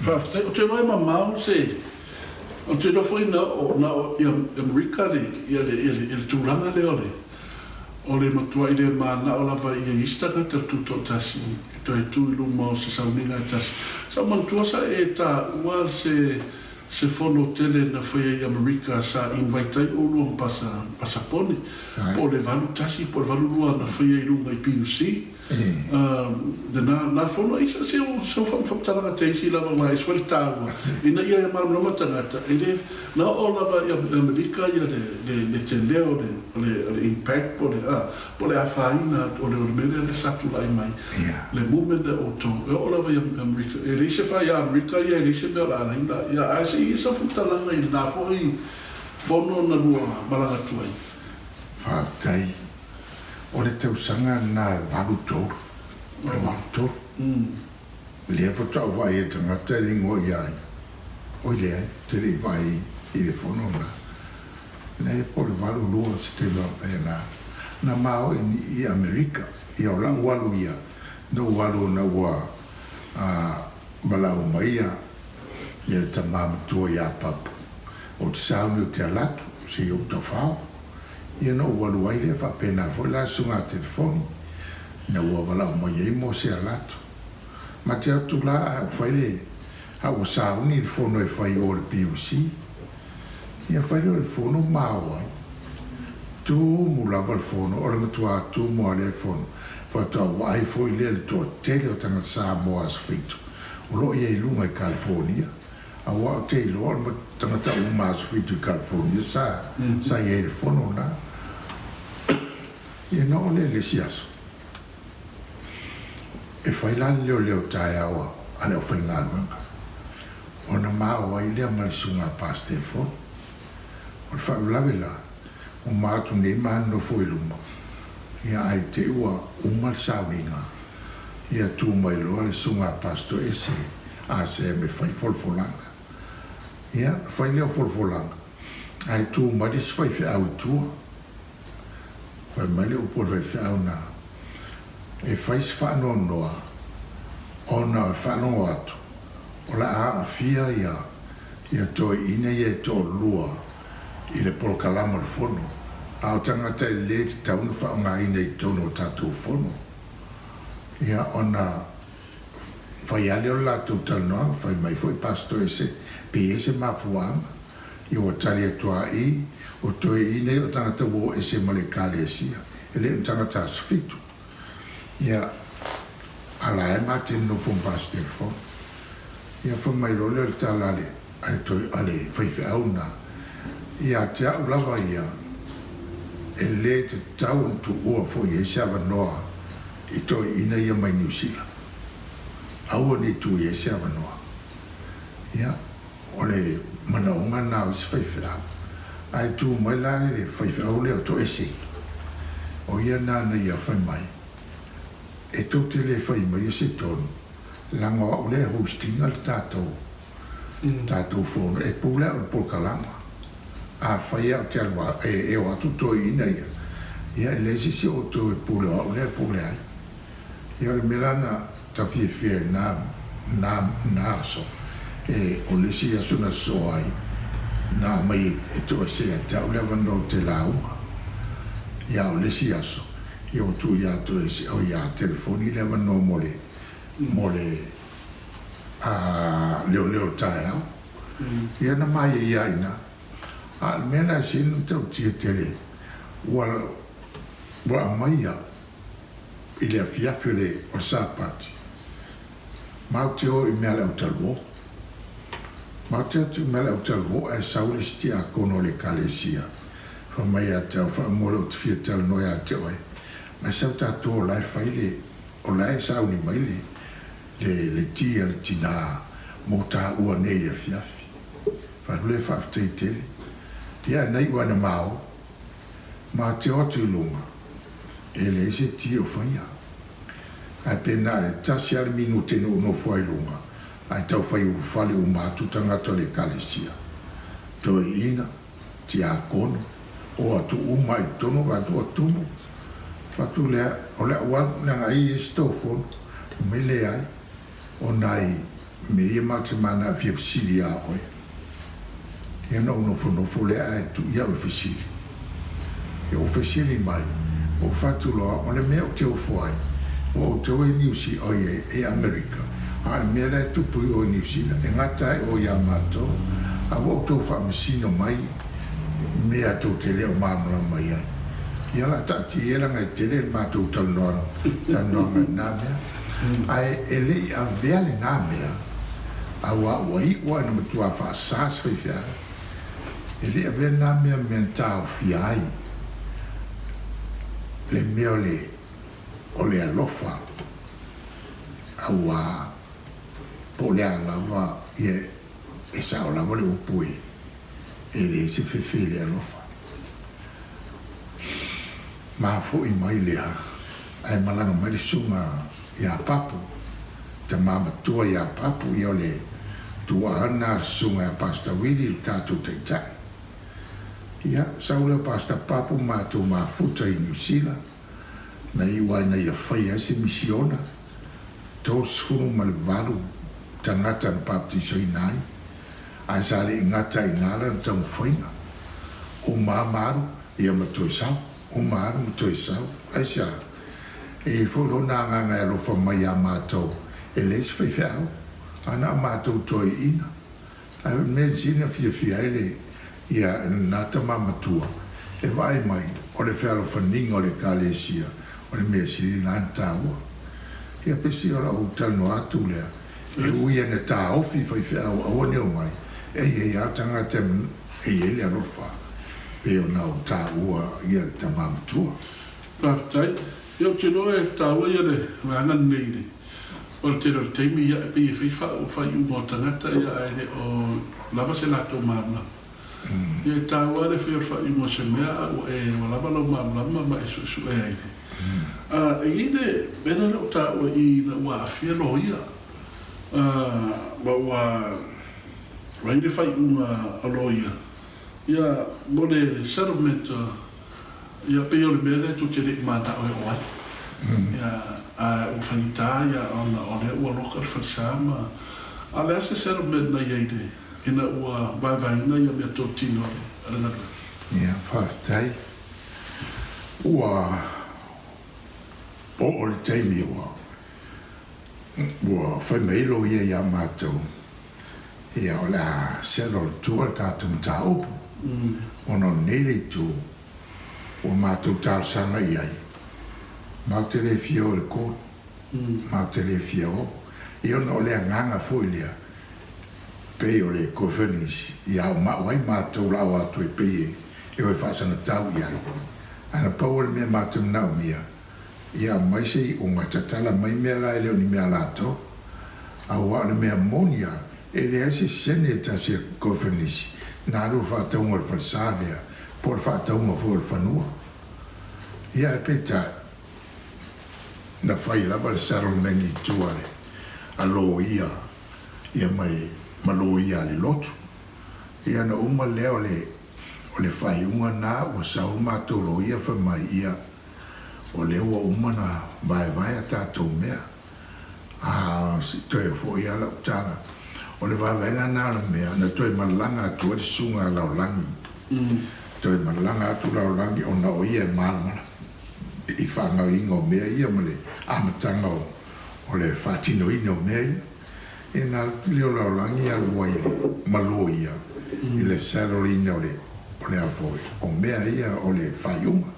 Fafte, o te noe mamau se, o te no foi na Amerika le tūranga le ole. O le matua i le mana o lava i e istaka te tuto tasi, i toi tūilu mo se sauninga tasi. Sa mantua sa e ta ua se fono tele na foi i Amerika sa invaitai ulu o pasapone. Po le valu tasi, po le valu lua na foi i lunga i PUC. Na fono isa se o whamtalanga te isi lava mai swari tāua. Ina ia e maramama tangata. Ele na o lava i Amerika ia le te leo le impact po le awhaina o le ormere le satu lai mai. Le movement o tō. E o lava i Amerika. E reise whai a Amerika ia e reise mea la reina. Ia a se isa whamtalanga i nā fōi fono na lua maranga tuai. Whātai. O le tausanga na valu tōru. Le valu tōru. Lea whatau vai e tangata ringo i ai. Oi lea, te rei vai i le whono na. Nei po le valu lua se te lau e na. Na mao i Amerika. I au lau walu ia. No walu na ua malau maia. I le tamamatua i a papu. O te sauni o te alatu. Se i o ta whao. Ia no walu ai le whapena fo la sunga telefoni na ua wala o mai mo se alato ma te atu la a whaile a ua sauni il fono e whai o le PUC ia whaile o le fono mao ai tu mulava le fono o le matua tu mua le fono whatua wai fo i le toa tele o tanga Samoa Asfitu o lo ia ilunga i California a ua o te ilo o le tangata uma Asfitu i California sa ia le fono na ia no le siaso e fai la leo tae awa ale o fai ngaluanga o na maa ai lea malisunga pas telefon o le fai ulawe la o maatu ne no fo iluma ia ai te ua umal sauninga ia tu mai loa le sunga pasto ese a se me fai folfolanga ia fai leo folfolanga ai tu madis fai fe au tua fai male o por fai au na e fai sfa no noa ona fa no atu o la a fia ia to ina ia to lua i le por kalama le fono a o tangata i le te taunu fa nga ina i tono tatu fono ia ona fai ale o la tu tal noa fai mai foi pasto ese pe ese mafuanga i o tali atua i o toi ine o tangata wo ese male kalesia ele o tangata asfitu ia ala e mate no fun pas telefon ia fun mai role o talale ai toi ale fai fe auna ia te au lava ia ele te tau tu ua fo i ese avanoa i toi ina ia mai New Zealand au ni tu i ese avanoa ia ole manaunga na o se fai fe au ai tu mai la le fai fe au leo to ese o ia na ia fai mai e to te le fai mai se tonu langa o le hosting al tato fono e pula o pokalama a fai au te alwa e o atu to ina ia le si o to e pula o le pula ai ia le melana ta fie na so e o le si asuna so ai na mai e to se ta o le vano te lau ia o le si aso ia o tu ia to e o ia telefoni le vano mole a leo tae au ia na mai ia ina a mena sin te o tia tele wala mai ia il a fiafele o sapati ma te o i mea le utalwo ma te o mea le utalwo e saule stia kono le kalesia fa mai a te o fa molo te fiatal noi a te oe ma sa tato o lai faile o lai sauni mai le tia le tina mo ta ua nei le fiafi fa le fa te tele ia nei wana mau ma te o te lunga e le se tia o faia ai pena e tasi ale minute no fai lunga ai tau fai uru fale o matu tangata le kalesia to ina ti a kono o atu umai tono atu atumu fatu le o le wan na ai stofon me le ai o nai me ia mate mana fia fisiri a oe. Ia na unofo le a tu ia o fisiri. Ia o fisiri mai, o fatu loa, o le mea o te o fuai, o te o e niusi o e Amerika. A mea le tupu o New Zealand, e ngata o ia mato, a o tau whaamisino mai, mea tau te leo mamala mai ai. Ia la tati e langa e te leo mato tanoan nā mea. Ai e le a veale nā mea, a wa iwa na matua whaasas whiwhia. E le a veale nā mea mea tau fiai. Le mea o le alofa, a wa po le alava e sa o lava le upui e le se fefe le alofa ma fo I mai lea ai malanga mai sunga ia papu te mama tua ia papu ia le tua ana sunga pasta wili tatu te tai ia saule pasta papu ma tu ma futa I New Zealand na iwa na ia fai se misiona tos funu ma le valu tangata na baptiso I nai a sa le ngata I ngala tau whainga o maamaru ia matoi sau o maaru matoi sau ai sa e wholo nā nganga e lofa mai a mātou e les whaiwhau ana a mātou toi ina a me zina fia ele ia nata mamatua e vai mai o le whalo whaninga o le kalesia o le mea siri lan tāua ia pesi o la o tano atu lea e uia na tā ofi whaiwhau awane o mai e atanga te e le alofa pe o nau tā ua ia le tamamatua Paftai, eu te noe tā ua ia le rangan nei ne. O le tero teimi ia e pe e whiwha o whai umo tangata ia e le o lava se lato mamla. Ia tā ua le whai umo se mea o e o lava lo mamla ma e su e aile. E ine, mena le o tā ua I na ua awhia lo ia. Ma ua raide whai unga alo ia. Ia, mo le settlement, ia pe o le mele tu te rik mata o e oai. Ia, a o whanita, ia, o le ua loka le whaisama. A le ase settlement na ieide, ina ua waiwaina ia mea tō tino ale nara. ia whaatai ua o le teimi ua whaimeilo ia mātou ia o la selo tua tātou mta opu ono nele tu o mātou tāl sanga iai mau te le fia o le kōt mau te le fia o i ono le nganga fo ilia pe o le kofenisi ia o mawai mātou lau atu e pe e o e whaasana tau iai ana pau le mea mātou nau mia ia mai se I o matatala mai mea la leo ni mea lato a wa le mea monia e le ase sene ta se kofenisi na ru whātaunga le whasalea por whātaunga fo le whanua ia e peta na whai lava le saromengi tuare a lo ia mai malo ia le lotu ia na uma leo o le whai unga na o sa uma tolo ia whamai ia o le ua uma na vai a tātou mea si toi fo ia lau tala o le vavenga na la mea na toi malanga atu le sunga lau langi toi malanga atu lau langi o na o ia mana I whanga ingo mea ia male amatanga o le whatino ino mea ia e na leo lau langi alu wai le malo ia I le salary o le afoi o mea ia o le whaiunga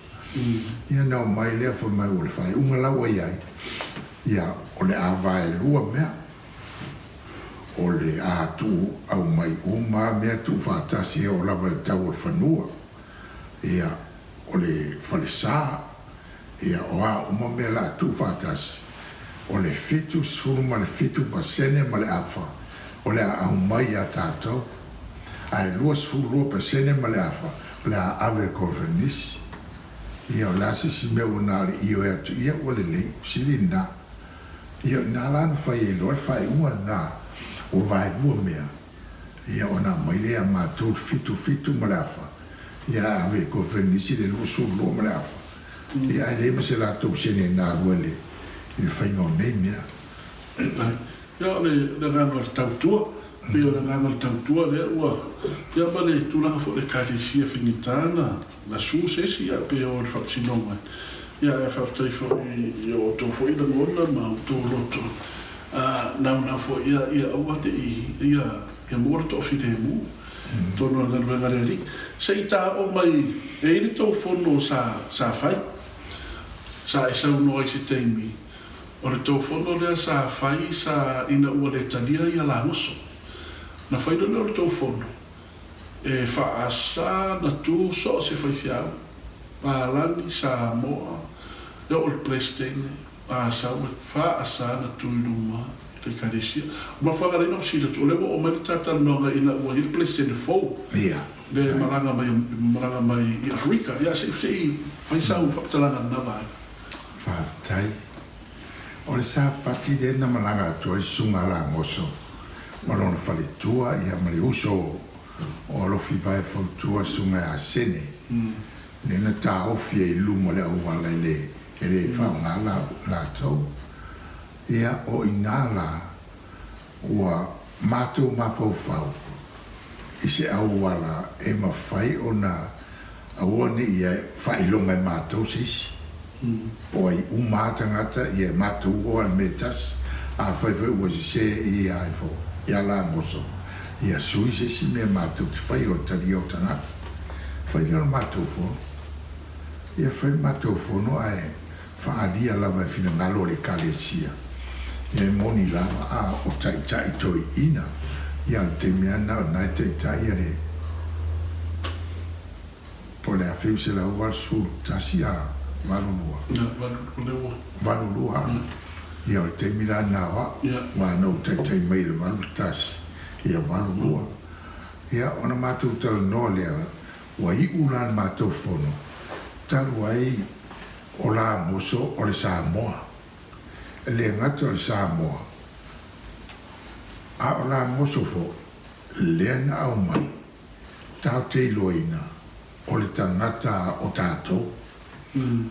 ia na o mai lea fa mai o le whaiunga lau ai ia o le avae lua mea o le atu au mai uma mea tu whatasi o lava le tau o le whanua ia o le whalesa ia o a uma mea la tu whatasi o le fitu suru ma le fitu pasene ma le afa o le au mai a tātou ai lua suru lua pasene ma le afa o le a ave konfenisi ia o lasi si mea o nare i o atu ia o le lei sili na ia na lana whai e loa whai ua na o vai ua mea ia o na mai lea mātou fitu ma le afa ia ave konfenisi le lua suru lua ma le afa ia e le ma se la tau sene nā ua le I whainga o nei mea. ia le nganga le tautua pe o le nganga le tautua le ua ia ma le tulaga foʻi le kalesia finitana na susesi ia pe o le faamasinoga ia e faafetai foʻi o outou foʻi lagona ma outou loto naunau foʻi ia aua leʻi ia mua le toʻafilemu tonu agaluega le alii seʻi taʻo mai e i le toufono sa fai sa e saunoa i se taimi o le toufono lea sa fai sa ina ua le talia ia lagoso na fai lole o le toufono e faaasa na tu so o se faifiao palani sa moa le o le plestene asau e faaasa na tu i luma i le kalesia ma faagalaina fasila tu o le ua o mai le tatalanoga ina ua i le plestene fou le maranga mai i Afrika ia seʻi faisau faapatalaga nava ai faafetai o le sapati le na malaga atu o le suga lagoso ma lona faletua ia ma le uso o alofi vae fautua suga e asene lena taofi e luma le auala e le faaogā latou ia o inā la ua matou mafaufau i se auala e mafai ona aua neʻi ia faailoga e matou seisi o ai uma tagata ia matou o le metasi afaifai ua sesē ia ai fo ia lagoso ia sui sesi mea matou te fai o le talia o tagata fai le ona matou fono ia fai le matou fono ae faaalia lava e finagalo o le kalesia ia e moni lava o taʻitaʻi toiʻina ia le temea naʻona e taʻitaʻi a le po le afeu se laua le sulutasi a valulua ia o le taimi lana oaʻu ua anou taitai mai le valutasi ia valulua ia ona matou talanoa lea ua iʻu la le matou fono talu ai o lagoso o le samoa e le agata o le samoa a o lagoso fo lea na au mai tau te iloina o le tagata o tatou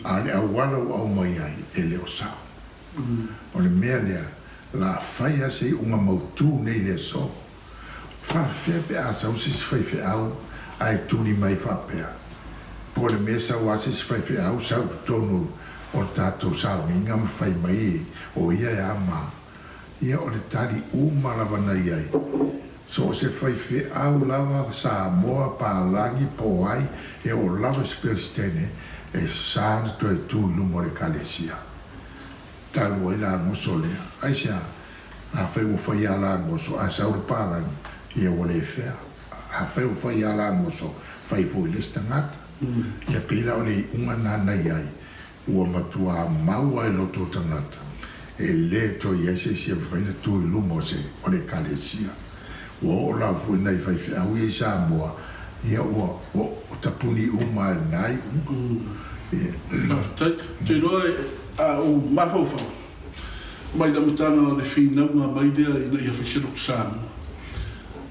a le auala ua au mai ai e le o sao o le mea lea la fai a se unga mautū nei le so faafea pe a sau se se faifeʻau ae tuli mai faapea po le mea sau a se se faifeʻau sau tonu o le tatou sauniga ma fai mai o ia e ama ia o le tali uma lavanai ai so o se faifeʻau lava Samoa palagi po ai e o lava se pelestene e sa na toe tu i luma o le kalesia talu ai lagoso lea ai sea afai ua faia lagoso a sau le palagi ia ua lē fea afai ua faia lagoso fai foi le se tagata ia peila o le iʻuga nanai ai ua matua mau ai loto tagata e lē toi ai seisia faina tu i luma o le kalesia ua o lau foi nai faifeʻau ia i Samoa ia ua o tapuni uma e nai te roa o mafaufau mai la matanga o le finauga mai lea ina ia faiselo Samoa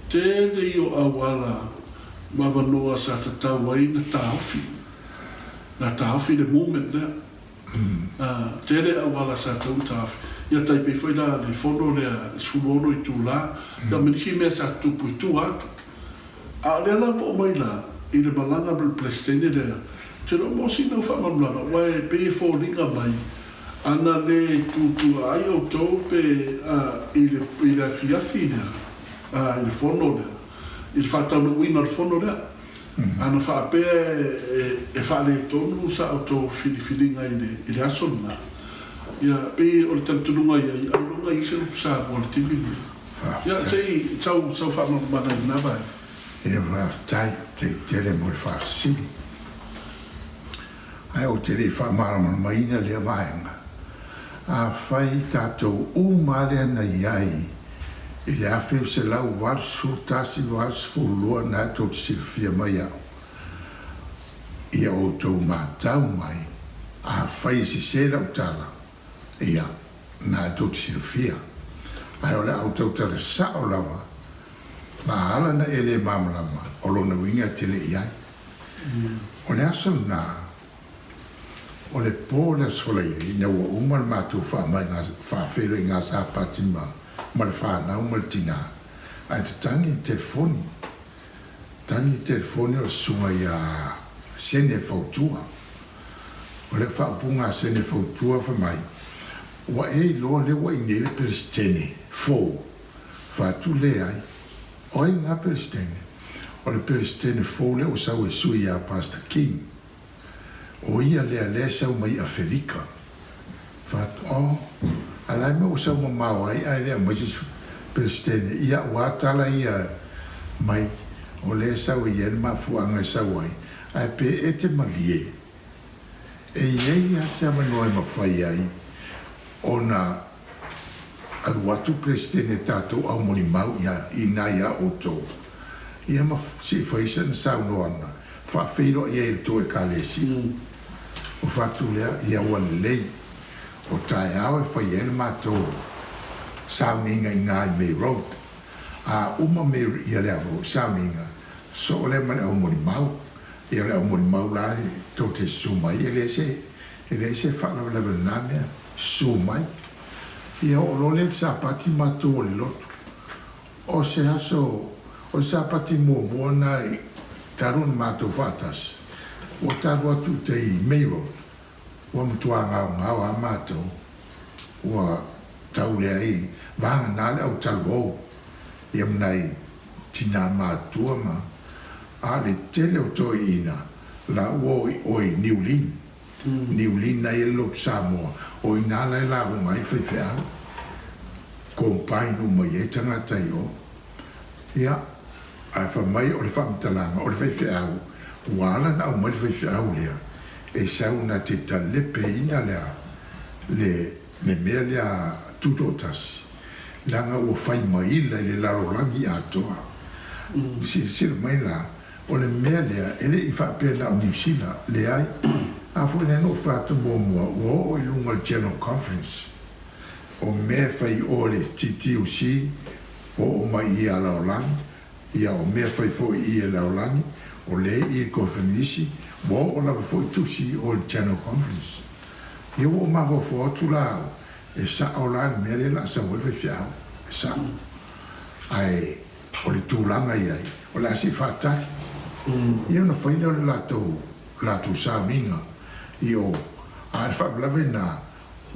tele o auala ma vanoa sa tatau ai na taofi le moment lea tele auala sa tau taofi ia taipei foi la le fono lea sfulono i tūlā na menisi mea sa tupu i tū atu a lea la po mai la i le malanga le plestene lea te lo mo sina whaamanulanga wae pe fōringa mai ana le tutu ai o tau pe i le fiafi lea i le fono lea i le whatau na uina le fono lea ana whaapea e whaale tonu sa o tau whiriwhiringa i le asona ia pe o le tantununga i aurunga i se luku sa o le timinga ia sei tau whaamanulanga i nawa e tai te tele mo le whaasili ai o te rei whaamara maina lea vaenga a whai tātou umare na iai i le awheu se lau warsu tasi warsu fulua na tō te silfia mai au ia o tō mātau mai a whai si se lau tala ia na tō te silfia ai o le au tau tala sao lawa ma ala na ele mamalama o lona winga tele iai o le aso na o le pō le aswaleiri na ua uma le mātou whaamai ngā whaafero i ngā sāpati ma ma le whanau ma le tina. Ai te tangi telefoni. Tangi telefoni o sunga ia sene fautua. O le whaapunga sene fautua whamai. Wa e loa le wa inele peristene. Fou. Whatu le ai. Oi ngā peristene. O le peristene fou le o sau e sui a Pastor King. O ia lea lea sau mai a Ferika. Whatu o. Alai me o sau mamau ai ai lea mai peristene. Ia watala ia mai. O lea sau i ene mafuanga sau ai. Ai pe e te malie. E iei a se amanoi mawhai ai. O na aluatu peristene tātou au moni mau ia i nā ia o tō. Ia ma si whaisa na sau noanga. Whawhiro ia e tō e kālesi. O whatu lea ia wan lei. O tai au e whai ene mātou. Sauninga i ngā i mei road. A uma me ia lea vo sauninga. So o lea mani au moni mau. Ia lea au moni mau la tō te sumai. Ia lea se whanau lewa nāmea. Sumai. Ia o lole sapati mātou o le lotu. O se haso o sapati mua na tarun mātou whātas. O taru atu te i Meiro. Wa mutua ngau a mātou. Wa tau lea i vanga nāle au talu. Ia mnai tina mātua ma. A le tele o toi ina. La oi Niulin. Niulin na i lotu Samoa. O ina lai la ungai whewheau. Kompai no mai e tangata i o. Ia, ai whamai o le whamtalanga, o le whewheau. Wala na au mai whewheau lea. E sau na te talepe ina lea. Le mea lea tutotasi. Langa o whai mai la le larolangi atoa. Sira mai la. O le mea lea, ele i whapena o New Zealand, le ai. A fwoi no whatu mua, o i lunga General Conference. O mea whai o le TTUC, o mai i a laolangi, ia o mea whai fwoi i a laolangi, o le i konferenisi, o la fwoi tusi o le General Conference. Ia o maho fwotu lao, e sa o la mea le la sa wewe fiao, e sa. Ai, o le tūlanga iai, o la si whataki. Ia na whaina o le lato sa minga, i o a whaulawe na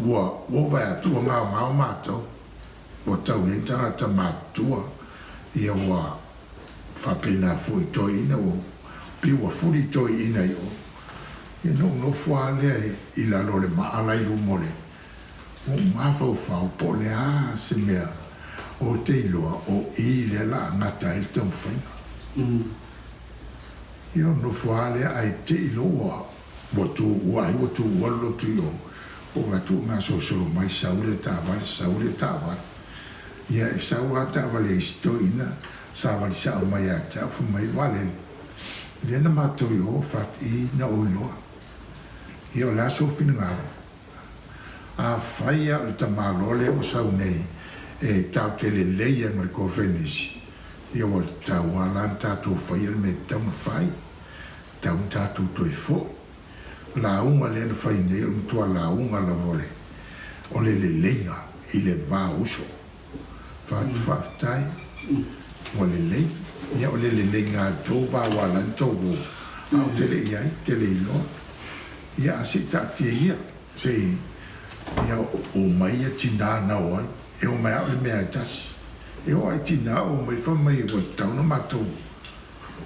ua vai atua ngau mātou o tau le tangata mātua ia ua whapena fui toi ina o piwa furi toi ina i o ia no fua lea i lalo le maalai lumore o mawhau whau po le se mea o te iloa o i le la ngata i tau whaina ia no fua lea ai te iloa watu walo tu yo o watu nga sosolo mai saule tāwale ia e saua tāwale istoina sāwale sao mai a tāwha mai wale lena mātou yo what i na oiloa ia o laso whina ngaro a whaia o ta mālole o sau nei e tau tele leia mai ko whenisi ia o tau walan tātou whaia me tamu whai tau tātou toi fo la unga le fai nei o tua la unga la vole o le lenga i le va uso fa tai o le le ia o le lenga to va wala to go au te le ia te le lo ia si ta ti ia se ia o mai tina na o e o mai o le mea tas e o ai tina o mai fa mai o tau no mato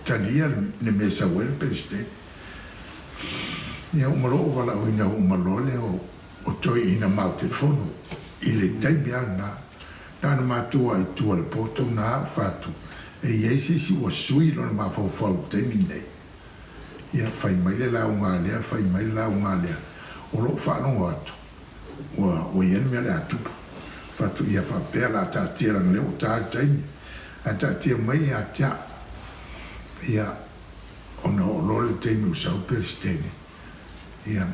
tania ne mesa wel peste ia o malo wala o ina o malo le o toi ina mau te fono i le taimi ana na matua i tua le poto na fatu e iei si o sui no na mawhau taimi nei ia whai mai le la unga lea whai mai le la unga lea o lo whanongo atu o ienu mea le atu fatu ia whapea la tātia ranga leo tāi taimi a tātia mai a tia ia ona o lo le taimi usau peristene ia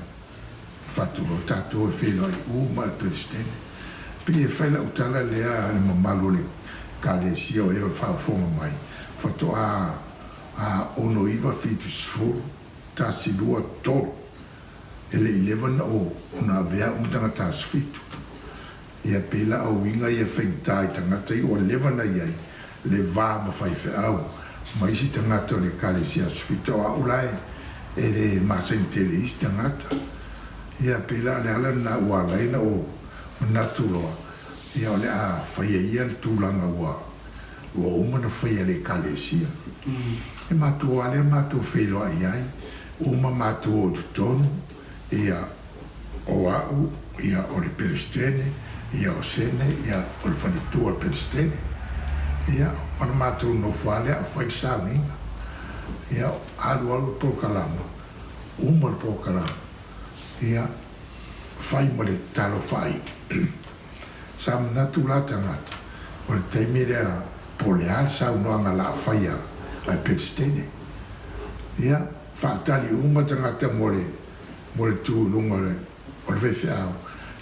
fatu lo tatou e whenua i uma le peristene. Pi e whaila utala lea le mamalu le kālesia o ero whaafonga mai. Fatu a ono iwa fitu sifuru, ta silua tolu. Ele 11 o na vea umtanga ta sifitu. ia pela au inga ia whaintai tangata i o levana iai le vā ma whai whiau ma isi tangata o le kalesia sufita o aulai e le masentele isi tangata ia pela le ala na ua laina o manatu loa ia o le a whaia ia le tūlanga ua umana whaia le kalesia e matua le matua wheloa iai uma matua o tutonu ia o au ia o le Pelestene ia o sene ia o le whanitua o le Pelestene ia ona matua no whale a whai sauninga ia alu alu pokalama uma le pokalama ia whai mo le talo whai sa manatu la tangata o le taimere a po le al sau noanga la whaia ai Pelestene ia whaatali uma tangata mo le tūlunga o le whewhiau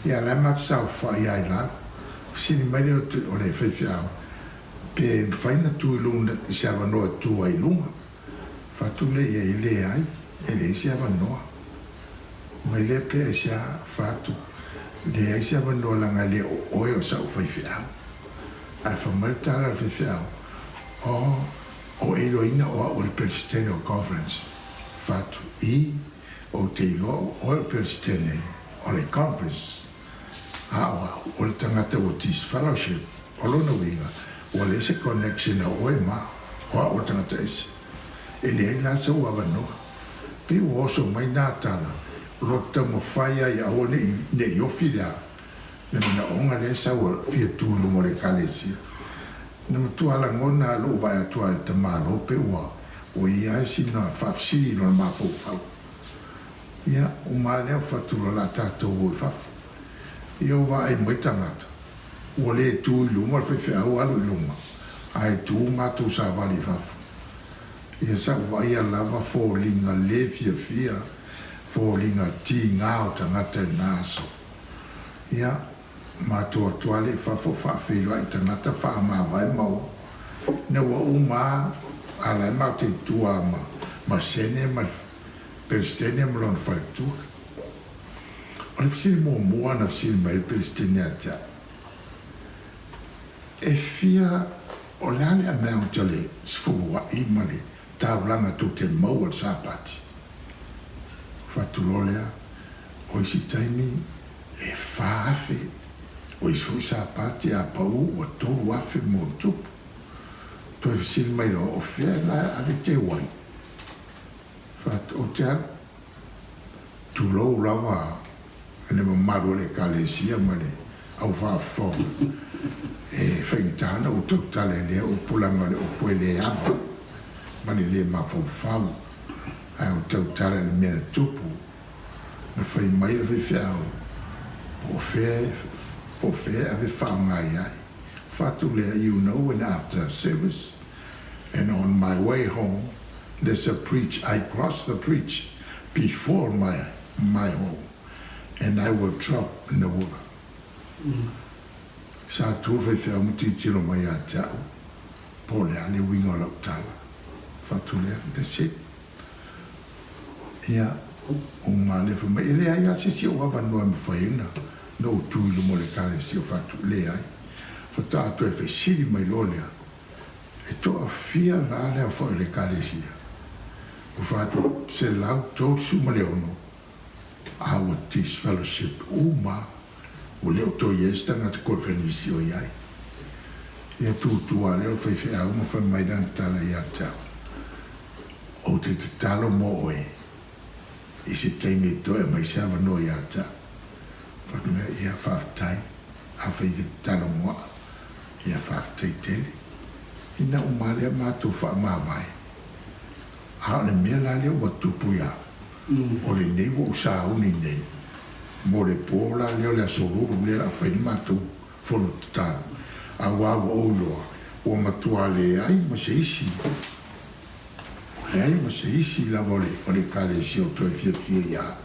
ia lai mat sau whai ai lan sini mai o le whewhiau pe whaina tūlunga i se avanoa tū ai lunga whatu le ia i le ai e le se avanoa mai le pe e se a whatu le ai se avanoa langa le oe o sau whewhiau ai whamartala le whewhiau o eloina o le Pelestene o conference fatu i o te ilo o le Pelestene o le conference o le tangata o tis fellowship o lona winga o le se connection o e ma o tangata ese e le ai lasa o avanoa pe o oso mai nā tala rota mo whaia i au ne iofi lea na mina onga le sa o fia tūlu mo le kalesia na matuala ngona lo vai atua te malo pe o ia si na fafsiri no ma po fa ia o male o fatu la tato o fa io va ai moitangata o le tu lu mo fe au alu lunga ai tu ma tu sa vali fa ia sa vai ala va falling a le fia falling a ti ngao tangata naso ia ma to atuale fa filo ai tangata fa ma vai mau ne wa uma ala ma te tua ma sene ma Pelestene ma lon fa tu o le fisi mo na fisi mai Pelestene atia e fia o lale a mea o tale sfua i male taulanga tu te mau al sapati fatu lolea o isi taimi e faafe o isu sapati a pau o tolu afe mo tupu to e fisi mai o fea la ave te wai fatu o tea tu lou lawa ene mamaru le kalesia male au fafo e whaitana o tau tale lea o pulanga le o poe le ava mani le mafau ai o tau tale le mea tupu na whai mai le whiwhiau o whea ave whaongai ai whatu lea you know and after service and on my way home there's a preach I cross the preach before my home and I will drop in the water sa tu whewhia muti tiro mai a tau po le ale winga o lautala whatu lea that's it ia o ngā lewa mai ele ai a sisi o awa noa me whaina no tūlu mo le kare si o whatu le ai whata atu e whesiri mai lo lea e to a fia la lea whao le kare si o whatu se lau tō suma le ono awa tis fellowship uma o leo to yes tanga te korpenisi o iai ia tūtua leo whaiwhea uma whamaidan tala ia tau o te talo mo oe i se teime to e mai sawa no ia tau whamea ia whaftai a whai te talo moa ia whaftai tele ina o malea mātou whamawai a le mea la leo watupu ia o le nei wo sa uni nei mo le pola leo le asoruru le la whai mātou whonu tatara a wawa o loa o matua le ai ma se isi le ai ma se isi la vole o le kale si o toi fia ia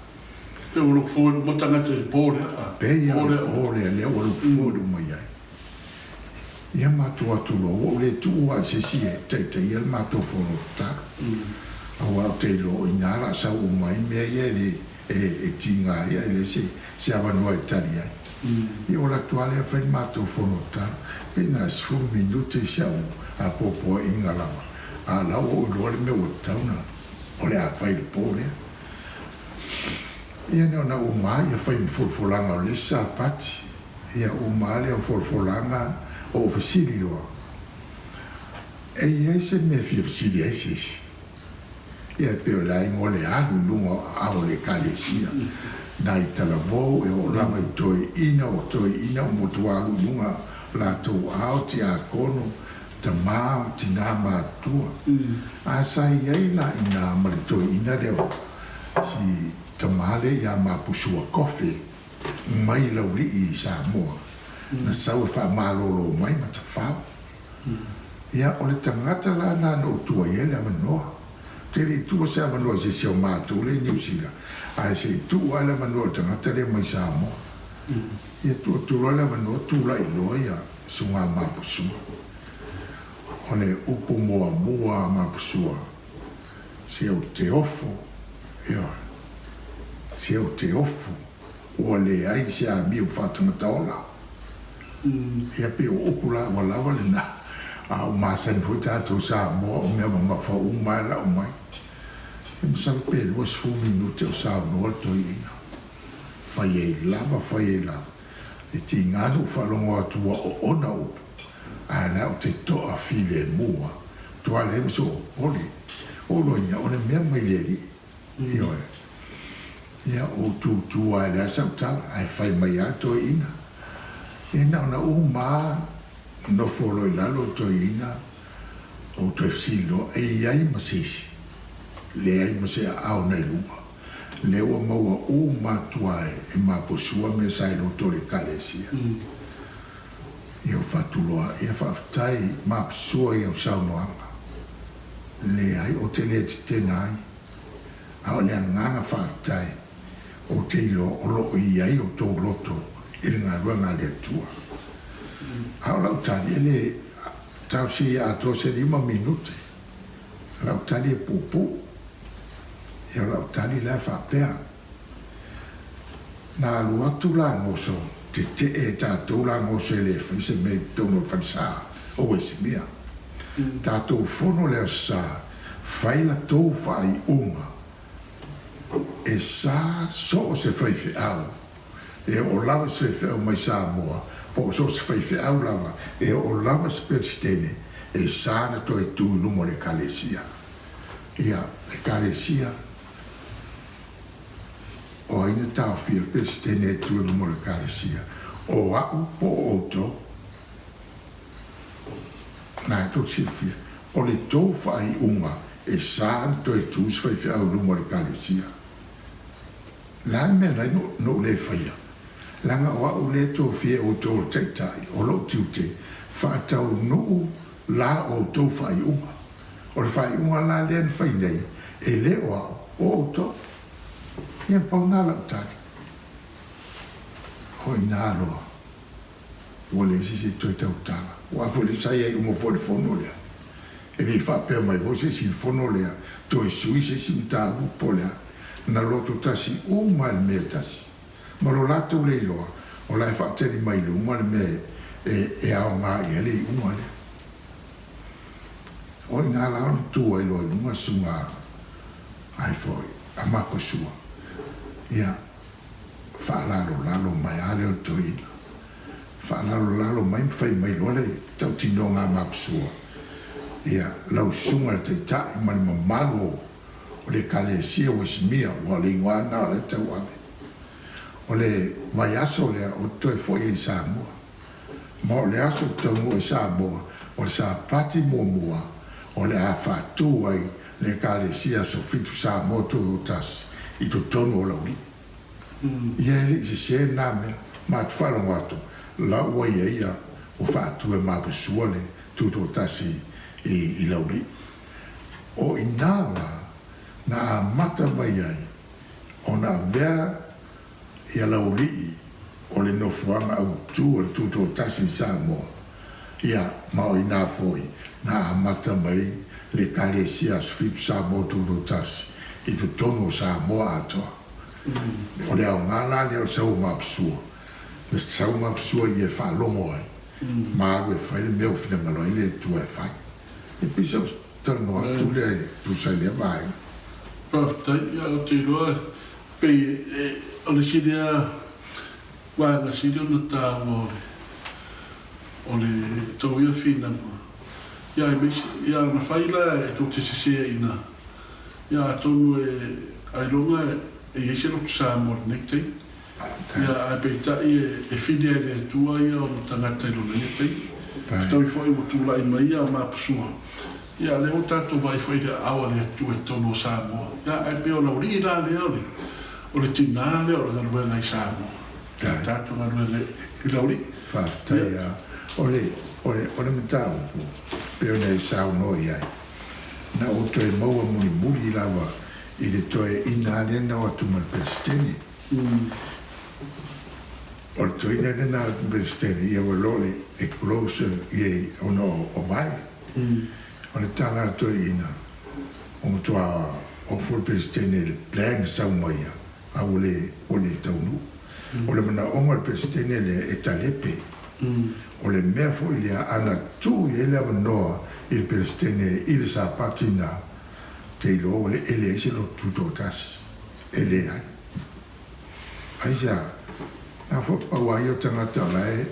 te o lo fo mo tanga te pole pe ia o le o lo fo do mai ai ia matua tu lo o le tu a se si e te ia matua whonu tatara a wa te lo inara sa o mai mea ia e tinga ia ele se avanua italia e ora tuale fa il mato fonota e na sfu minuti siamo a popo ingalama ala o lo me o tauna o le a fai pole ia na o mai fa im fulfulanga o le sapati ia o male o fulfulanga o facilio e ia se me fi facilio ia pe o lai mo le anu lungo a o le kalesia na itala vo e o lama i toi ina o motualu lunga la tau ao ti a kono ta maa ti nā mātua a sai iei na ina male toi ina leo si ta male ia mapusua kofi mai lauli i Samoa na sau e wha malolo mai ma ta whao ia o le tangata la na no tua iele a manoa te le tua se a manoa se se o mātua le New Zealand a se tua le manoa tangata le mai Samoa ia tua le manoa tula i loa ia sunga mapusua o le upu mua mapusua se o te ofo ia se o te ofo o le ai se a miu whatangata ola ia pe o upu la o lawa le na a o masan fui tātou Samoa o mea mawha umai la umai e msang pe luas fu minute o Samoa toi ina fai e lava e ti nganu whalongo atua o ona upu a la o te toa file mua tua le mso oli olo ina o ne mea mai leri io ia o tu a le asautala ai fai mai ato ina e na uma no folo i lalo to ina o to fsilo e iai masisi le ai mase au nei luma le o maua o matuae e maposua me sai lo tole kalesia io fatuloa e fatai mapsua io saunoanga le ai o te le tenai au le nganga fatai o te ilo o lo iai o to loto e ngā ruanga le tua au lau tani ele tau si a to se 5 minuti lau tani e pupu e lau tani la whapea nā lua tu la ngoso te e tātou la ngoso e le whaise me tono whansa o e si mea tātou whono leo sa whaila tō whai unga e sa so se whaife au e o lawa se whaife au mai Samoa po so se whaife au lawa e o lawa se perstene e sa na to e tū lumo le kalesia ia le kalesia o aina tau whir perstene e tū lumo le kalesia o au po oto na e tō sirfia o le tō whai unga e sa na to e tū se whaife au lumo le kalesia la me lai no le whaia langa o au le tō fie o tō teitai o lo tiute whaatau nuu la o tō whai unga o le whai unga la lean whai nei e le o au o tō ia pau nā lau tari hoi nā loa ua le sisi toi tau tala ua fo le sai ai umo fo le fono lea e li whapea mai ho se si fono lea to e sui se si mta upo lea na loto tasi uma le mea tasi ma lo lato le loa o lai whaateri mai le uma le mea e ao ngā i ele i uma le o i ngā lao tua i loa i lunga sunga ai foi a mako sua ia whaalalo mai ale o toina whaalalo mai mwhai mai loa le tau tino ngā mako sua ia lau sunga le te tai mani mamalu o le kalesia o simia o le ingoana o le tau ave o le mai aso le o toi foi e Samoa ma o le aso tau mua e Samoa o le sapati mua o le a whātu ai le kalesia so fitu Samoa tu o tasi i to tono o lauri ia ele se se nā mea ma tu whalongo atu lau wai eia o whātu e mapusua le tu o tasi i lauri o inala na mata mai ai o na vea ia lauri o le nofuanga au tu o tu to tasi Samoa ia ma o ina foi na mata mai le kalesia fitu Samoa tu to tasi i tu tono Samoa atoa O le au ngala le o sau mapsua. Le sau mapsua i e whalongo ai. Maru e whai le meo whina ngalo i le tu e whai. E pisa tano atu le tu sai le vai. Paftai, ia o te roa. Pei, o le sirea, wanga sirea na tā ore. O le tau ia whina mua. Ia e mesi, ia na whaila e tō te sesea ina. Ia tonu e aironga e ese rotu Samoa nektei. Ia ai peitai e whine e le tua ia o na tangata i rona nektei. Tau i whai mo tūlai mai ia o mapusua. Ia le o tātou vai whai le awa le atu e tono Samoa. Ia ai peo na uri rā le ole. O le tina le o le garuenga i Samoa. Ia tātou garuenga i lauri. Whātai a ole mtau pu. Peo nei sau noi ai. Na o toe maua muri i lawa i le toe ina lena o atu mal persteni. O le toe ina lena o persteni ia walole e kulose i ono o vai. O le tanga toe ina. O mtua o full persteni le plan sau maia. A ole taunu. O le mana onga le persteni le etalepe. O le mea fo i lea ana tu i ele amanoa i le perstene i le sa patina te ilo o le ele ese lo tutotas ele ai. Ai sa, na fo pawai o tangata lai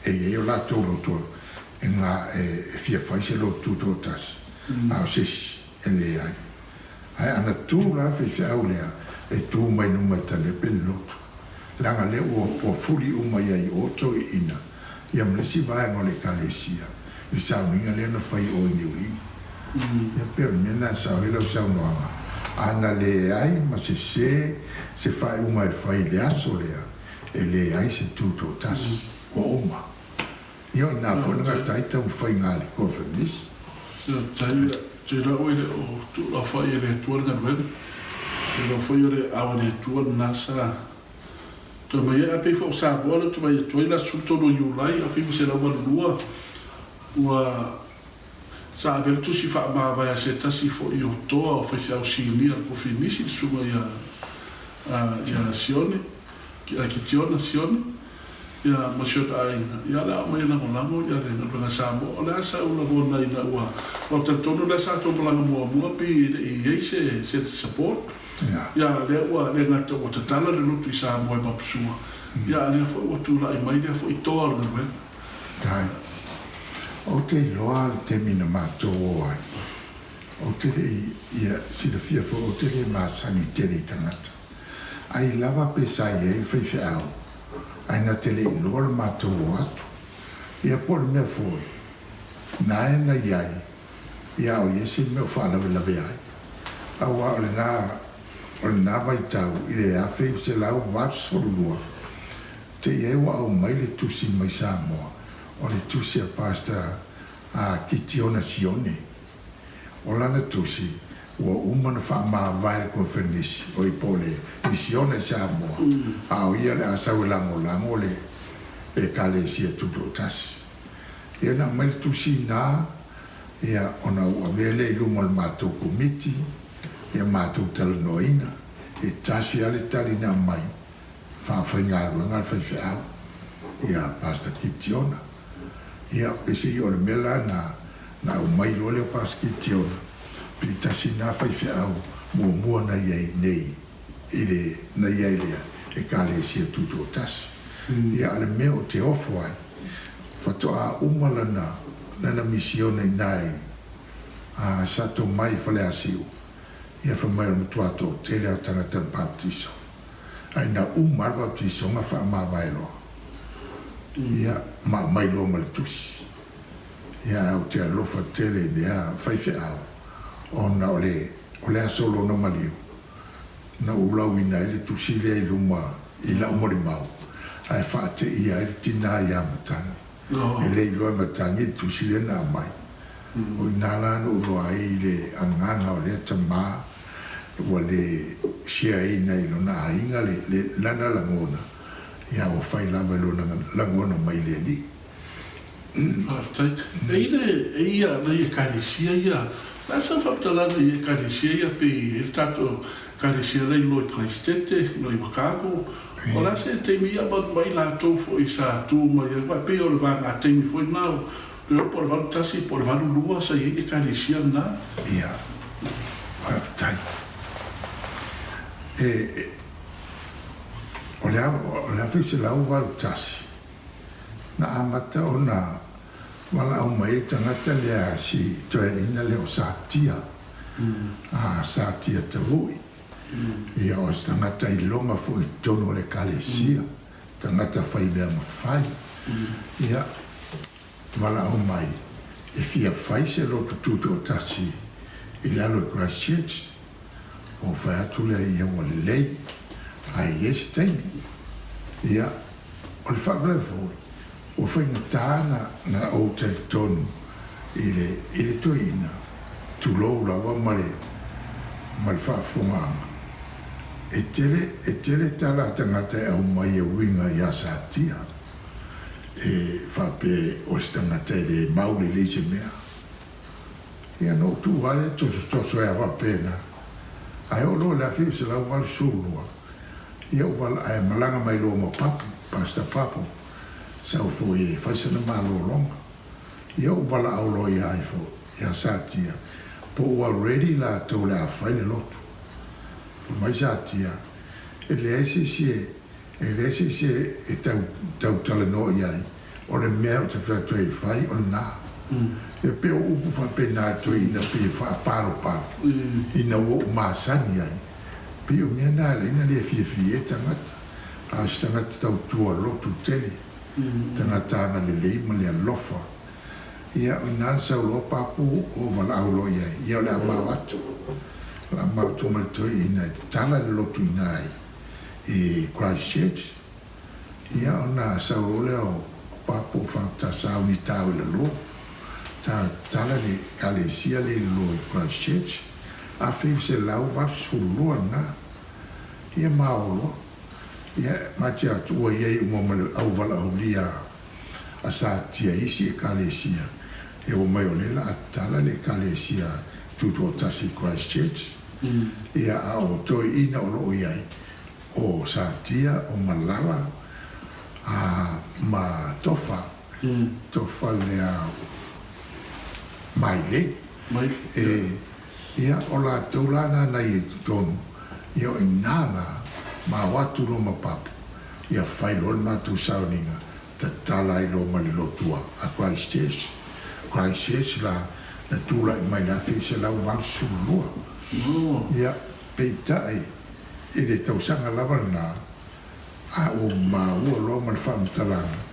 e o la tolo to e nga e fia faise lo tutotas a o sisi ele ai. Ai ana tu la fia au lea e tu mai numa talepe lotu. Langa le o fuli umai ai o to ina. Ia mlesi vai ngole kalesia. I sau ninga le na fai o ni uli. Ia pe mena sau ilo sau noanga. Ana le ai ma se fai uma fai le aso lea. E le ai se tuto tas o oma. Ia na fona taita u fai ngale ko feliz. Te la oile o tu la fai le tuanga ven. Te la fai le awa le tuanga nasa. Tō mai e pei whao Samoa, tō mai e toi la sultono iulai, a whima se lawa lua. Ua sa avere tusi wha maawai a se tasi fo i o toa o whaiwhao sinia ko whinisi sunga ia Sione, ki tiona Sione. Ia masiota aina, ia la mai na molamo, ia renga runga Samoa, o le asa ula gona ina ua. O tantono le sa tō malanga mua pi i ei se support. Ia le ua le ngata o tatala le lutu i Samoa i mapusua. Ia le fo o tula i mai le fo i toa le wen. Tai. O te loa le te mina mato o ai. O te le ia sila fia fo o te le masani te le tangata. Ai lava pe sai e whaiwhi au. Ai na te le loa le mato o atu. Ia por mea foi. Na e na iai. Ia o iesi mea whalawe lawe ai. Awa o le nā vai tau i le awhi se lau wātu lua. Te ewa au mai le tusi mai Samoa. O le tusi a pasta a Kitiona Sione. O lana tusi, ua umana wha maa vaire kua whenisi. O i po le Sione Samoa. A o ia le asau lango le kale sia tuto tasi. Ia na mai le tusi nā, ia ona ua vele i lunga le mātou komiti. Ia mātou talanoina, e tasi ale tali nā mai, whawhai ngā ruanga le whaiwhiau, ia pasta Kitiona. Ia pese i o le mela na o mai role o pasta Kitiona, pili tasi nā whaiwhiau, mua na iei nei, ile na iei lea, e kāle sia tutu o tasi. Ia ale mea o te ofo ai, whatoa umala na misione nai, a sato mai whale asiu. Ia whamai o mtuato tele au tangatan baptiso. Ai na umar baptiso nga wha maa vailo. Ia maa mailo malitusi. Ia au te alofa tele nea whaiwhi au. O na ole asolo na maliu. Na ulau ina ele tusi lea iluma ila umori mau. Ai whaate ia ele tina ia matangi. Ele iloa matangi tusi lea na mai. O inalana uloa le anganga o le tamaa. Ua le sia ina i lona ainga le lana langona. Ia o whai lava lona langona mai le li. Aftai. Ia nei kalesia ia. Nasa whaptalana i kalesia ia pe il tato kalesia nei loi Christete, loi Makago. O la se teimi ia mai la tau fo i sa tu mai ia pe o le vanga teimi fo nao. Pero por valu tasi, por valu lua sa i kalesia na. Ia. Aftai. O le fisi lau valu tasi. Na amata o na wala o mai tangata lea si toe ina leo sātia. Sātia te vui. Ia o tangata I longa fu I tono le kalesia. Tangata whai lea mawhai. Ia wala o mai. E fia whai se loto tuto o tasi I lalo I Christchurch. O whai atu lea ia wale lei. Ai yes taini. Ia o le whablai fōi. O whainga tāna na o te tonu I le toina tu lou lawa mare whaafonga. E tele tala tangata e au mai e winga I asatia. E whape o se tangata e le mauri le se mea. Ia no tu wale toso e awa pena. Ai o lo le afiu se lau wale sulua. Ia o wale ai malanga mai lo ma papu, pasta papu. Sau fo e faisana malo longa. Ia o wala au lo ia fo ia satia. Po ua ready la tau le a whaile lotu. Po mai satia. E le ese se e tau tala no iai. O le mea o te whatu e whai o na. E pe o upu whapena to ina pe whaaparo paro. Ina o maasani ai. Pe o mea nā reina le fie e tangata. A tangata tau tua lotu tele. Tangata le lei ma le alofa. Ia o nāna saulo papu o wala aulo iai. Ia o le amau atu. La amau tu maltoi ina e tala le lotu ina ai. I Christchurch. Ia o nā saulo le o papu o whanta sau ni tau le lo. Ta tala le kalesia le lo I Christchurch. A whiu se lau vasu loa na. Ia maolo. Ia mati atu ua iei umamale au wala au lia a sātia isi e kalesia. E o mai o lela atala le kalesia tuto tasi Christchurch. Ia a o toi ina o loo iai. O sātia, o malala, a ma tofa. Tofa lea mai le. Ia o la taulana na I tonu. Ia o inala. Ma watu lo mapapu. Ia whai lo matu sauninga. Ta tala I lo mali lotua. A Christchurch. Christchurch la tula I mai la fese lau valsu lua. Ia peitai. I le tausanga lava na. A o ma ua lo mali whamtalanga.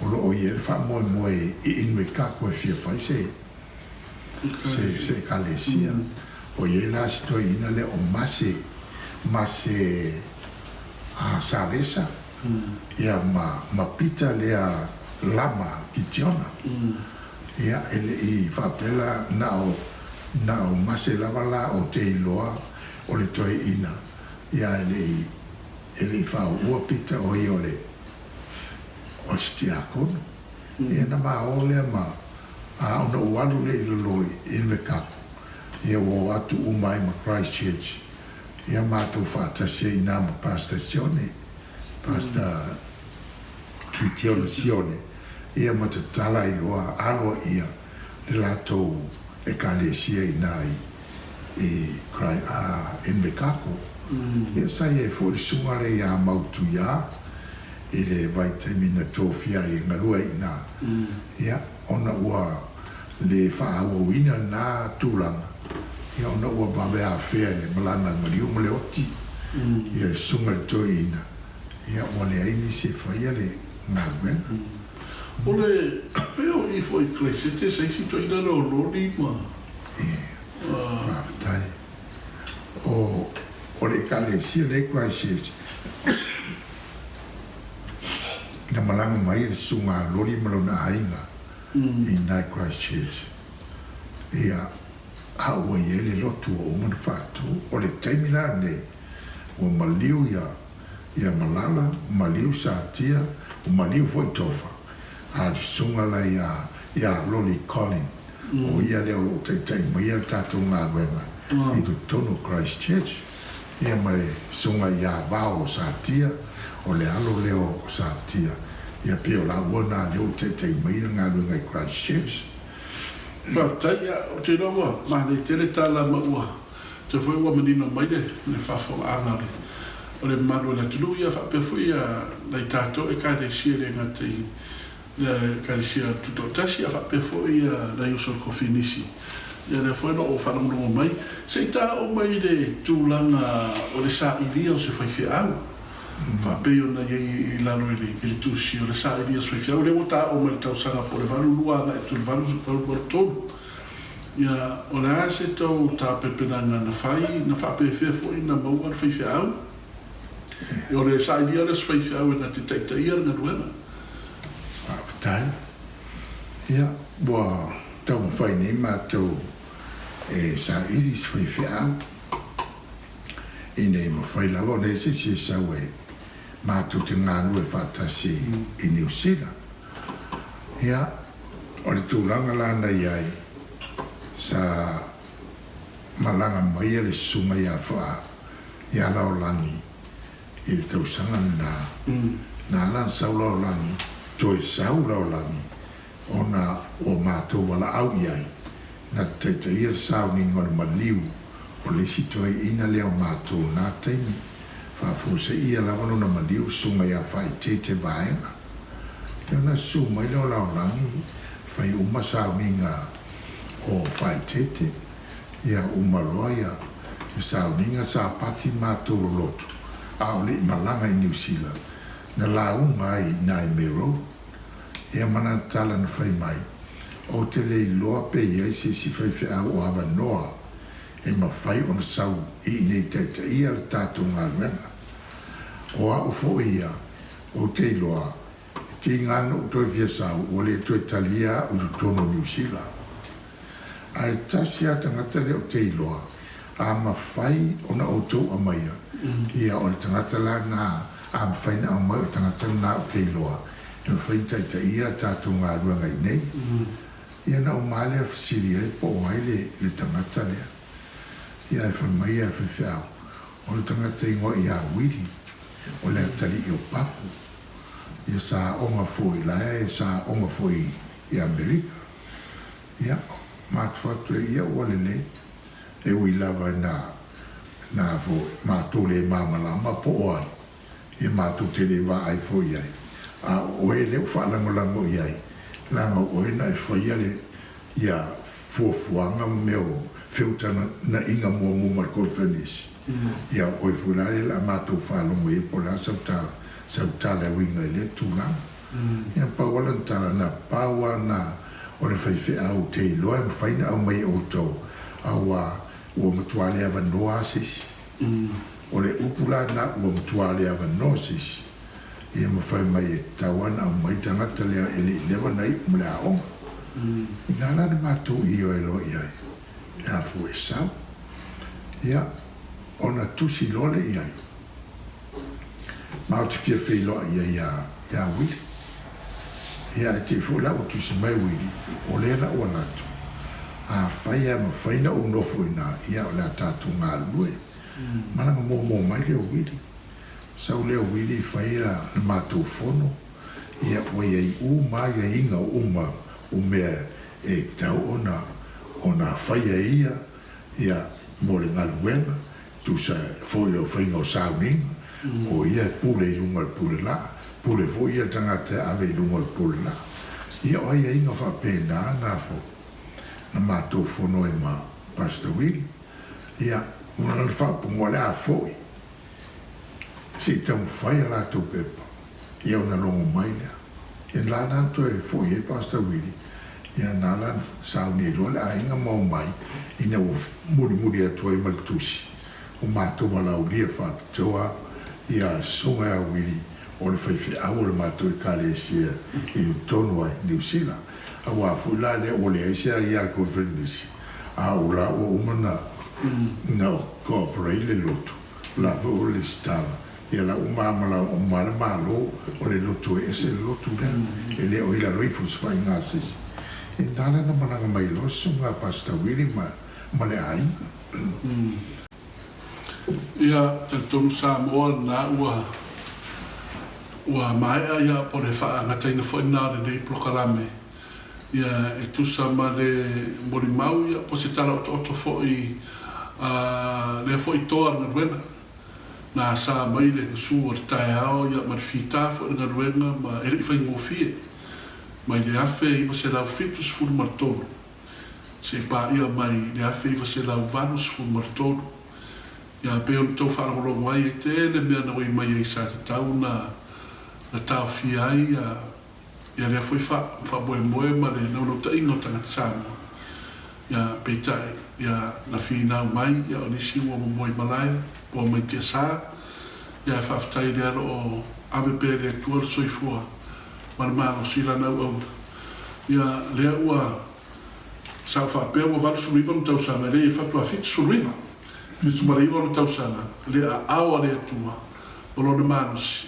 O lo o ie le whamoe moe I inwe kako e fia whai se kalesia. O ie la stoi ina le o mase a salesa ia ma pita lea lama kitiona ia ele I whapela na o mase lava la o te iloa o le toi ina ia ele whao ua pita o I ole o stiakon ia na ma o lea ma a ona ualu le iloloi inwe kako ia o atu umai ma Christchurch. Ia mātou whātasia I nā ma Pastor Sione. Pastor Kitiona Sione. Ia ma te tala I loa aloa ia. Le lātou e kalesia I nā I Mekako. Ia sai e fōi sunga le ia mautu ia. I le vaitamina tōwhia I ngarua I nā. Ia ona ua le whaawawina nā tūlanga. Ia ona ua bawe a whea le malanga mariu mo le oti. Ia le sunga le toi ina. Ia o le aini se whaia le ngā wenga. O le peo I fo I Christchurch se isi toi nara o lori ma. Whaatai. O le kalesia le Christchurch. Na malanga mai le sunga lori malo na ainga. I nai Christchurch. Ia haua I ele lotu o umana whātu. O le taimina ne o maliu ia malala, maliu sātia, o maliu foi tofa. a sunga la ya Lolly Collin o ia leo lo te mo ia tato ngā ruenga i tu tono Christchurch ia mai sunga ia vao sa tia o le alo leo sa tia ia pio la wana leo te mo ia ngā ruenga i Christchurch Whātai ia o te rawa mahne tere tāla maua te whai ua manino mai le whawhonga angare o le manu la tulu ia whapea fui ia nei tātou e kāre sia le ngatei kāre sia tuto tasi a whapea fui ia nei uso kofinisi ia le whai no o whanongo mai se tā o mai le tūlanga o le sā ilia o se whaiwhi au whapea o na iei i lalo i le tūsi o le sā ilia o se whaiwhi au le o tā o mai le tausanga po le valu lua na e tu le valu tonu ia o le ase tau tā pepenanga na whai na whapea whea fui na maua le whaiwhi au e o le saidia le swaifi au na te taitaia na ruena. Whaapatai. Ia, bua tau mwhai nei mātou e sa iri swaifi au. I nei mwhai lawa nei se sau e mātou te ngānu e whātasi i New Zealand. Ia, o le tūlanga lana iai sa malanga mai le sunga ia wha ia lao langi i le tausanga na lan sau lao langi, toi sau lao langi, o na o mātou wala au iai, na te ia sau ni ngore maliu, o le si toi ina leo mātou nā teini, whafuse ia lawano na maliu sunga ia whai te vaenga. Ia na su mai leo lao langi, whai uma sau ni ngā o whai te, ia umaloa ia, sau ni ngā sa pati mātou lotu. Au le malanga i New Zealand na launga i Naime Road ia mana tala na whai mai o te le loa pe iai se si whai au o hawa noa e ma whai ona sau i nei te ia le tātou ngā ruenga o a o fo ia o te loa te ngāna o toi via sau o le toi talia o tu tono New Zealand a e tasi a tangata le o te loa a ma whai ona o tau a maia ia o le tangata la nā a ma whai na o mai o tangata nā o te loa e ma whai taita ia tātou ngā ruanga i nei ia na o male a whasiri e po o ai le tangata lea ia e whai mai a whai whiau o le tangata i ngoi i a wili o le atari i o papu ia sa onga fōi lae sa onga fōi i Amerika ia mātuatu e ia o le le e ui lava na fo mātou le māmalama po oai e mātou te le wā ai fo iai a oe leo whaalangolango iai langa oe na e whaia le ia fuafuanga meo whiutana na inga mua muma konfenisi ia oe fulare la mātou whaalongo e po la sautala winga i le tūlanga ia paualantala na paua na o le whaiwhi au te iloa e mwhaina au mai o tau awa ua matuale ava noa asisi. O le upula na ua matuale ava noa asisi. Ia mawhai mai e tawana au mai tangata lea e le lewa nei mle a onga. I nana ni mātou i o e lo iai. Ia fu e sau. Ia ona tusi lole iai. Mao te fia fei loa ia wili. Ia e te fula o tusi mai wili. O le na ua latu. A whaia ma whaina o nofo ina ia o lea tātou ngā lue. Mananga mō mai leo wili. Sau leo wili whaia na mātou whono. Ia oe ei mai a inga o mea e tau ona whaia ia mo le ngā luenga. Tu sa foi o whainga o sauninga. O ia pule i lunga pule la. Pule fo ia tangata ave i lunga pule la. Ia oe a inga whapena nā fo. Na mātou whono e ma Pastor Willie. Ia, una le whapungoa le a fōi. Si tamu whaia la tau pepa. Ia una longo mai lea. Ia la nanto e fōi e Pastor Willie. Ia nā lan sauni e loa le a inga mau mai. Ina o muri atua i maltusi. O mātou malau lia whapitoa. Ia sunga a Willie. O le whaiwhi awa le mātou i kālesia. I utonu ai New Zealand. A wa fula le o le asia ia conference a ula o umana no cooperate le lotu la vo le stala ia la umamala umala malo o le lotu ese lotu le le o ila roi fus fai ngasis e dana na mananga mai losu nga pasta wili ma le ai ia tantum Samoa na ua mai ia po le wha ngataina fo ina le prokarame ia e tusa ma le morimau ia po se tala oto fo i le fo i toa na ruena na sa mai le su o tae ao ia ma fita fo na ruena ma e fai ngofie mai le afe i va se lau fitus fulu martolo se pa ia mai le afe i va se lau vanus fulu martolo ia pe on tau whaarolo mai e te le mea na wai mai e sa te tau na tau fiai ia rea foi fa moe ma le nau ta ingo tangata Samoa ia peitai ia na whina mai ia o nisi ua moe malai o mai tia sa ia e whaftai rea o ave pe le tua soifua mana mano sila nau au ia lea ua sa whapea ua valu suriva no tau sana le e whatua fit suriva Misu mariwa no tau sana le a awa le tua o lona manos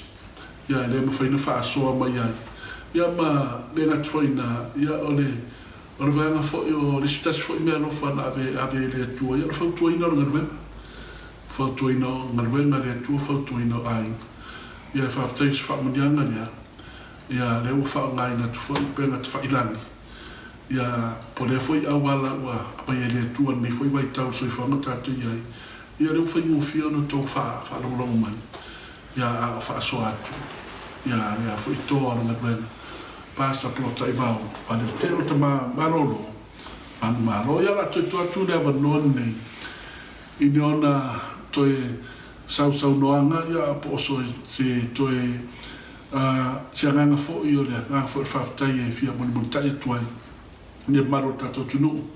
ia le ma faina fa soa mai ai ia ma le na tfoina ia ole vanga fo o le sitas fo me no fa na ave le tua ia fa tuina no ngalwe fa tuina ngalwe le tua fa tuina ai ia fa ftais fa mundianga ia le u fa ngai na fo pe na fa ilani ia po le foi awala wa pa ele tua ni foi vai tau so fa mata tu ia le foi mo fio no to fa lo mai ia fa so atu ia foi to na ben passa plota i vau pa le te o ma marolo an maro ia la tu tu le va non ni i ona to sau noanga ia po so se to se nga fo io le nga fo fa tai e fia mo montagne toi ni maro tato tunu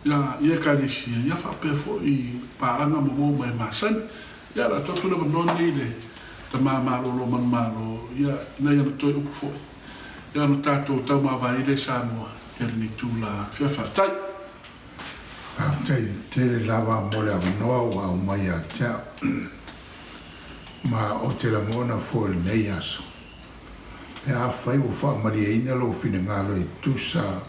ya ia kalisia ia fa pe fo i pa anga mo mai masan ia la to le non ni le ta mama lo malo ia na ia to u fo ia no tato ta ma va ile Samoa ia ni tu la fa tai te lava mo le no wa mai a tia ma o te la mona fo le nei aso e a fai u fa maria ina lo fina ngalo e tusa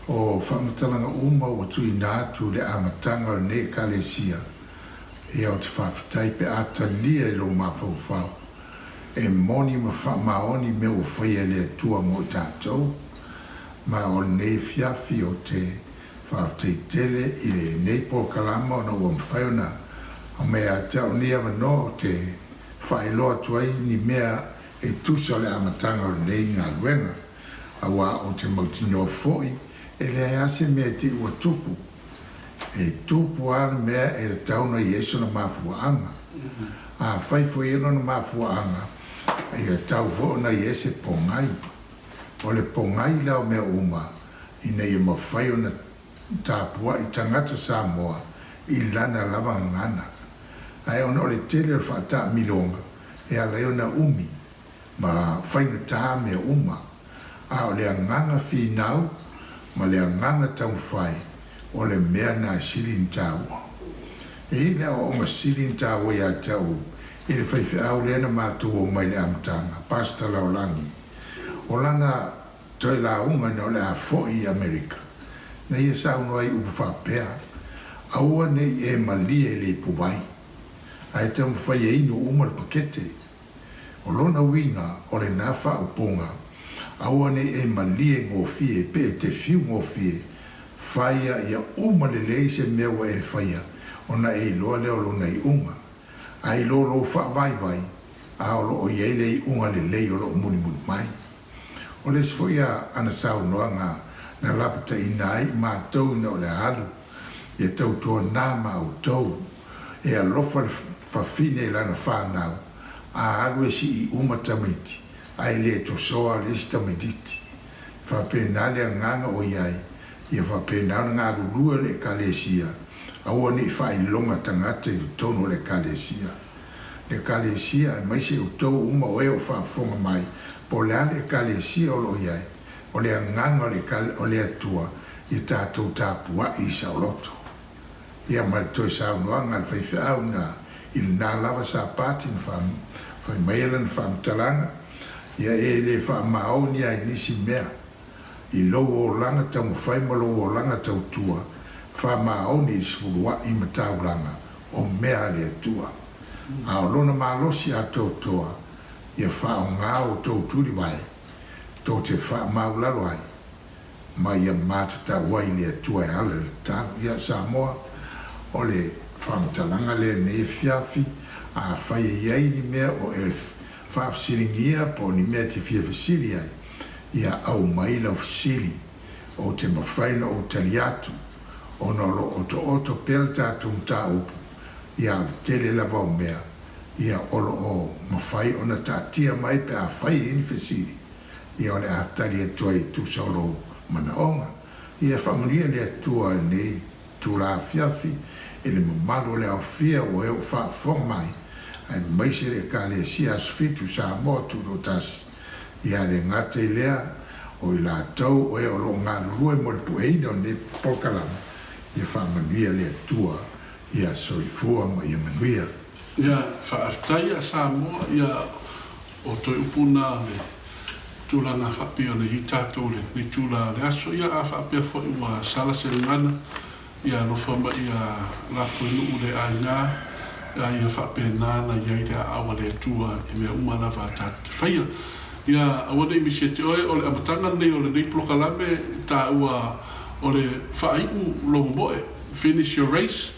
o whamatalanga uma o tui nātu le amatanga o ne kalesia e au te whawhitai pe ata lia e lo mawhau e moni ma whamaoni me o whaia le tua mo tātou ma o ne fiafi o te whawhitai tele i le nei po kalama o na ua mwhaiona o mea tau ni awa no te whailoa tuai ni mea e tusa le amatanga o nei ngā luenga awa o te mautino foi e le ase mea te ua tupu e tupu ana mea e tauna Yesu na mafuaanga a whaifo e no na mafuaanga e tau fo na Yesu pongai o le pongai lao mea uma i nei e mawhai o na tāpua i tangata Samoa i lana lava ngana ai ono le tele o whata milonga e a leo na umi ma whainga tā mea uma a o le nganga whinau ma le nganga tau whai o le mea na sirin tau. E le o onga sirin tau ia tau i le whaiwhi au le na mātu o mai le amtanga, pasta laulangi. O lana toi la unga no le a fōi Amerika. Na ia sau noai upu whapea, aua nei e malia le puwai. Ai te mwhai e ino umal pakete. O lona winga o le nafa upunga, aua nei e malie ngō fie, pe te fiu ngō fie, whaia ia umale lei se mewa e whaia, ona e loa leo lo nei unga. Ai lo lo wha vai vai, a o lo o iei lei unga le lei o lo muni muni mai. O le sfoia ana sau noanga, na lapata i nai mātou na o le halu, e tau tō nā mātou, e a lofa whawhine e lana whānau, a alu e si i umatamiti, ai le to soa le sta mediti fa penale nganga o iai ia fa penale nga lua le kalesia au ni fa i longa tangata i tono le kalesia mai se o to uma o e o fa fonga mai po le kalesia o lo iai o le nganga o le tua i tatou tapua i sa loto ia mal to sa no anga fa fa una il na lava sa pati na fai mai ala na whaamtalanga ia e le whaamaoni ai nisi mea I lo o langa tau whai ma lo o langa tau tua whaamaoni I sifurua I matauranga o mea le tua a o lona malosi a tau toa ia whaonga o tau turi vai tau te whaamaulalo ai ma ia matata wai le tua e ala le tano ia Samoa o le whaamtalanga le ne fiafi a whai e iei ni mea o e whaafsiringia po ni mea te fiafisiri ai ia au mai lau fisiri o te mawhaina o taliatu o nolo oto pel tātou mta upu ia o tele lava o mea ia olo o mawhai o na tātia mai pe a whai in fisiri ia o le atari atua I tu sauro manaonga ia whamaria le atua nei tu la fiafi e le mamalo le au fia o e o whaafong mai ai maise le ka le si asfitu sa mo tu do tas ia le ngate lea o I la tau o e o lo ngarurue mo le pueina o ne pokalama ia whamanuia le atua ia soifua mo ia manuia ia whaaftai a Samoa ia o toi upuna le tūlanga whapia na I tātou le ni tūla le aso ia a whapia fwoi ua sala se ngana ia lofama ia lafu inu le a ngā ia whapia nāna ia I te awa le tua I mea umana whātāte whaia ia awane I misia te oe o le amatanga nei o le nei plokalame tā ua o le whaiu lomboe finish your race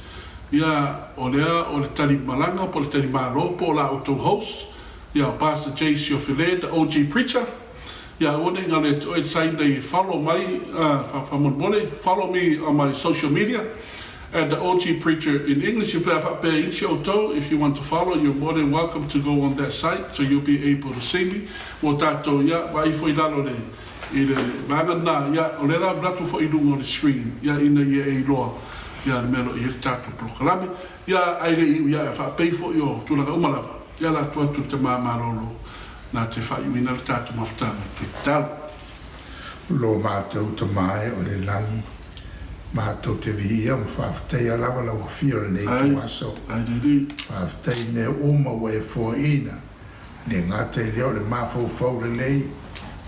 ia o lea o le tali malanga po le tali malo po la auto host ia o Pastor J. Siofile the OG preacher ia awane ngā le oe sai nei follow mai follow me on my social media at the OG Preacher in English. You have a show if you want to follow. You're more than welcome to go on that site, so you'll be able to see me. Mo tato ya vai foi lalo le ile vanga ya olera bratu foi lungo on the screen ya ina ya e loa ya melo I tato proclame ya aile ya fa pay for yo tu la umala ya la tu te mama lolo na te fa ina tato maftana te tal lo mātou te mai o le langi mātou te vihia ma whaaftai a lawa lawa whio nei tu aso whaaftai me uma wa e fōina ne ngātai leo le mawhau le lei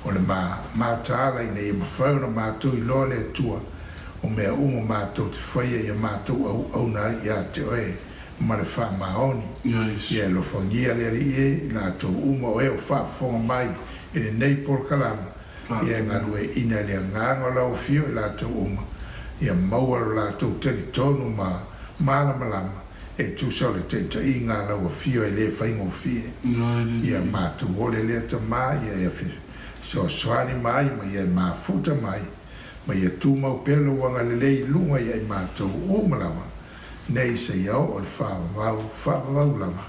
o le mātāla I nei e mawhauna mātou I loa le tua o mea uma mātou te whaia I a mātou au na I a te oe ma le wha maoni ia lo whangia le ri e lātou uma o e o whaafonga mai I le nei porkalama ia ngarue ina le ngāngo lau whio I lātou uma ia maua la tau teri tonu ma malama e tu so le te inga la o fio e le faingo fie ia ma tu vole le ta mai ia fi so swani mai ma ia ma futa mai ma ia tu mau pelo wanga le lunga ia ma tu o malama nei se ia o fa va lama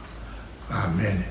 amen